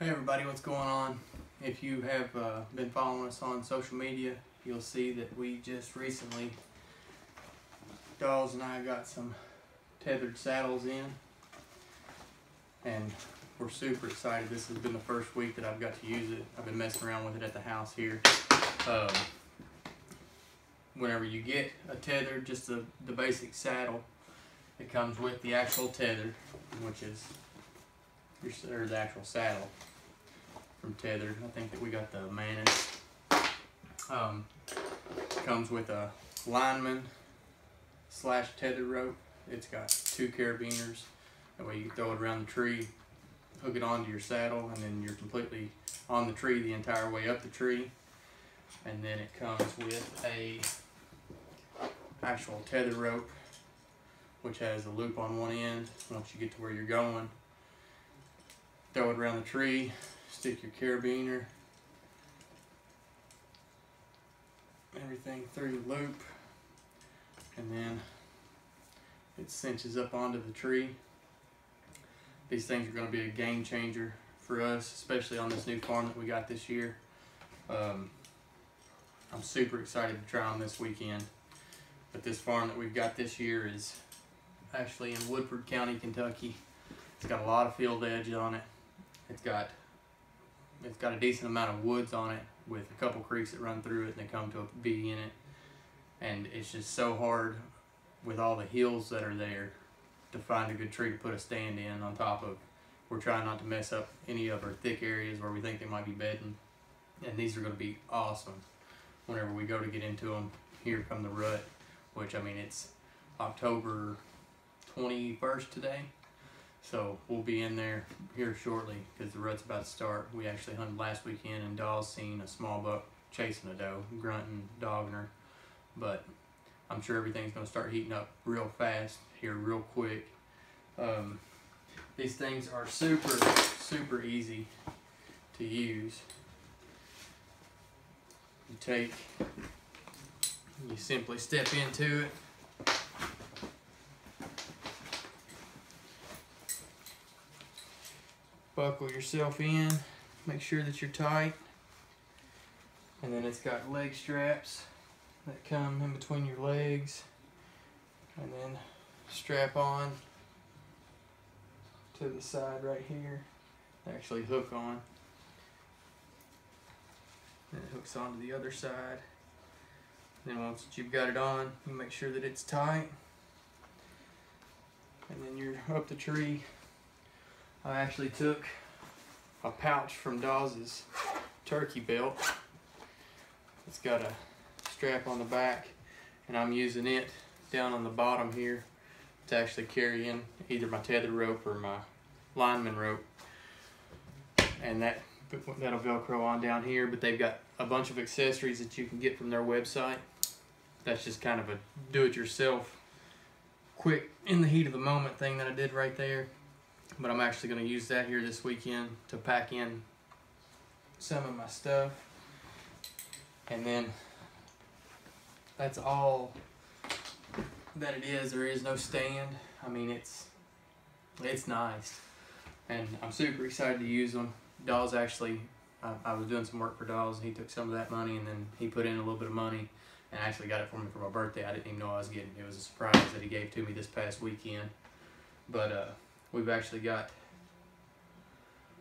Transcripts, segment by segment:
Hey everybody, what's going on? If you have been following us on social media, you'll see that we just recently, Dawes and I got some tethered saddles in, and we're super excited. This has been the first week that I've got to use it. I've been messing around with it at the house here. Whenever you get a tether, just the basic saddle, it comes with the actual tether, which is the actual saddle from Tethered. I think that we got the Manus. Comes with a lineman / tether rope. It's got 2 carabiners. That way you can throw it around the tree, hook it onto your saddle, and then you're completely on the tree the entire way up the tree. And then it comes with a actual tether rope, which has a loop on one end. Once you get to where you're going, throw it around the tree, stick your carabiner, everything through the loop, and then it cinches up onto the tree. These things are going to be a game changer for us, especially on this new farm that we got this year. I'm super excited to try them this weekend. But this farm that we've got this year is actually in Woodford County, Kentucky. It's got a lot of field edge on it. It's got a decent amount of woods on it, with a couple creeks that run through it and they come to a V in it. And it's just so hard with all the hills that are there to find a good tree to put a stand in, on top of we're trying not to mess up any of our thick areas where we think they might be bedding. And these are going to be awesome whenever we go to get into them here come the rut, which, I mean, it's October 21st today. So we'll be in there here shortly because the rut's about to start. We actually hunted last weekend and Dawes seen a small buck chasing a doe, grunting, dogging her. But I'm sure everything's going to start heating up real fast here, real quick. These things are super easy to use. You simply step into it. Buckle yourself in, make sure that you're tight, and then it's got leg straps that come in between your legs, and then strap on to the side right here. They actually hook on, then it hooks onto the other side. Then once you've got it on, you make sure that it's tight, and then you're up the tree. I actually took a pouch from Dawes' turkey belt. It's got a strap on the back, and I'm using it down on the bottom here to actually carry in either my tether rope or my lineman rope. And that'll Velcro on down here, but they've got a bunch of accessories that you can get from their website. That's just kind of a do-it-yourself, quick, in the heat of the moment thing that I did right there. But I'm actually going to use that here this weekend to pack in some of my stuff. And then that's all that it is. There is no stand. I mean, it's nice. And I'm super excited to use them. Dawes actually, I was doing some work for Dawes, and he took some of that money and then he put in a little bit of money and actually got it for me for my birthday. I didn't even know I was getting it. It was a surprise that he gave to me this past weekend. But we've actually got,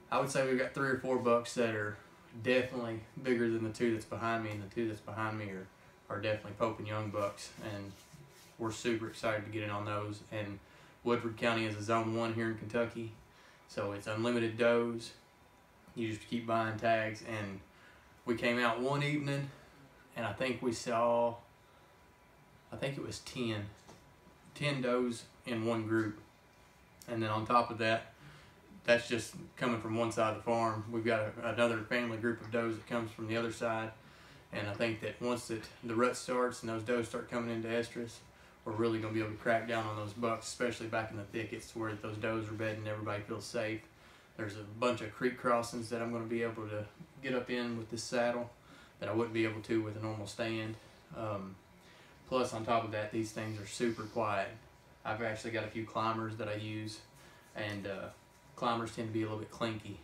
I would say we've got 3 or 4 bucks that are definitely bigger than the 2 that's behind me, and the 2 that's behind me are definitely Pope and Young bucks, and we're super excited to get in on those. And Woodford County is a Zone 1 here in Kentucky, so it's unlimited does. You just keep buying tags, and we came out one evening, and I think we saw, I think it was 10 does in one group. And then on top of that, that's just coming from one side of the farm. We've got another family group of does that comes from the other side. And I think that once the rut starts and those does start coming into estrus, we're really going to be able to crack down on those bucks, especially back in the thickets where those does are bedding and everybody feels safe. There's a bunch of creek crossings that I'm going to be able to get up in with this saddle that I wouldn't be able to with a normal stand. Plus, on top of that, these things are super quiet. I've actually got a few climbers that I use, and climbers tend to be a little bit clinky.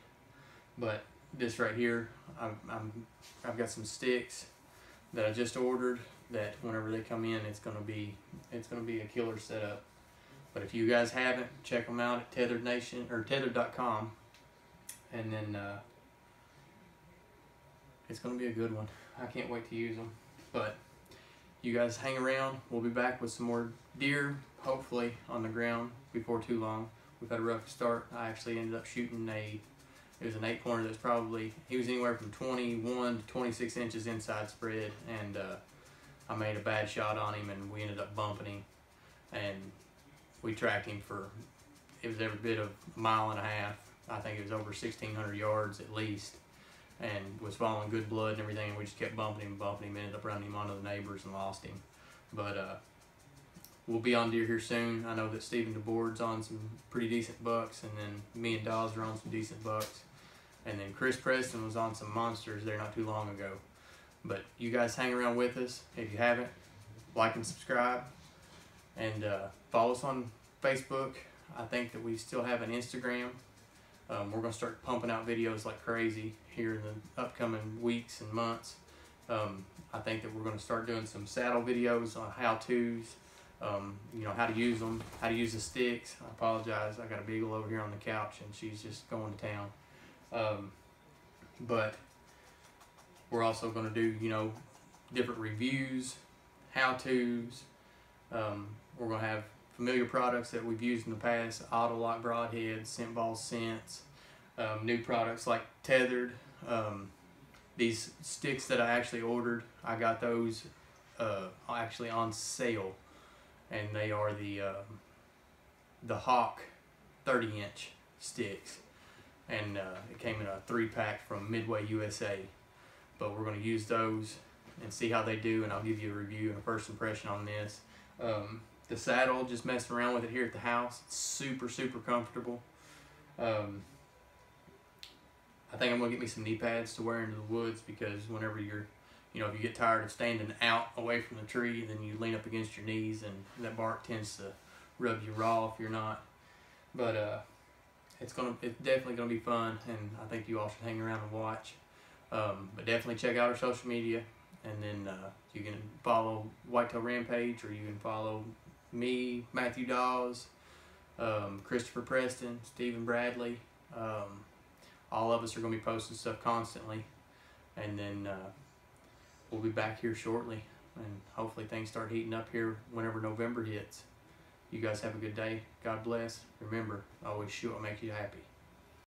But this right here, I've got some sticks that I just ordered that whenever they come in, it's gonna be a killer setup. But if you guys haven't, check them out at tethrd nation or tethrd.com, and then it's gonna be a good one. I can't wait to use them. But you guys hang around. We'll be back with some more deer, hopefully on the ground before too long. We've had a rough start. I actually ended up shooting it was an 8-pointer that's probably, he was anywhere from 21 to 26 inches inside spread, and I made a bad shot on him, and we ended up bumping him, and we tracked him for, it was every bit of a mile and a half. I think it was over 1,600 yards at least, and was following good blood and everything, and we just kept bumping him, ended up running him onto the neighbors and lost him. But we'll be on deer here soon. I know that Stephen DeBoard's on some pretty decent bucks, and then me and Dawes are on some decent bucks. And then Chris Preston was on some monsters there not too long ago. But you guys hang around with us. If you haven't, like and subscribe. And follow us on Facebook. I think that we still have an Instagram. We're going to start pumping out videos like crazy here in the upcoming weeks and months. I think that we're going to start doing some saddle videos on how-tos. You know, how to use them, how to use the sticks. I apologize, I got a beagle over here on the couch and she's just going to town. But we're also going to do, you know, different reviews, how-tos. We're going to have familiar products that we've used in the past, auto-lock broadheads, scent ball scents, new products like tethrd. These sticks that I actually ordered, I got those actually on sale, and they are the Hawk 30-inch sticks, and it came in a 3-pack from Midway USA. But we're going to use those and see how they do, and I'll give you a review and a first impression on this. The saddle, just messing around with it here at the house, it's super comfortable. I think I'm gonna get me some knee pads to wear into the woods, because whenever you're, you know, if you get tired of standing out away from the tree, then you lean up against your knees and that bark tends to rub you raw if you're not. But it's definitely gonna be fun, and I think you all should hang around and watch. But definitely check out our social media, and then you can follow Whitetail Rampage, or you can follow me, Matthew Dawes, Christopher Preston, Stephen Bradley. All of us are going to be posting stuff constantly, and then we'll be back here shortly, and hopefully things start heating up here whenever November hits. You guys have a good day. God bless. Remember, always shoot what makes you happy.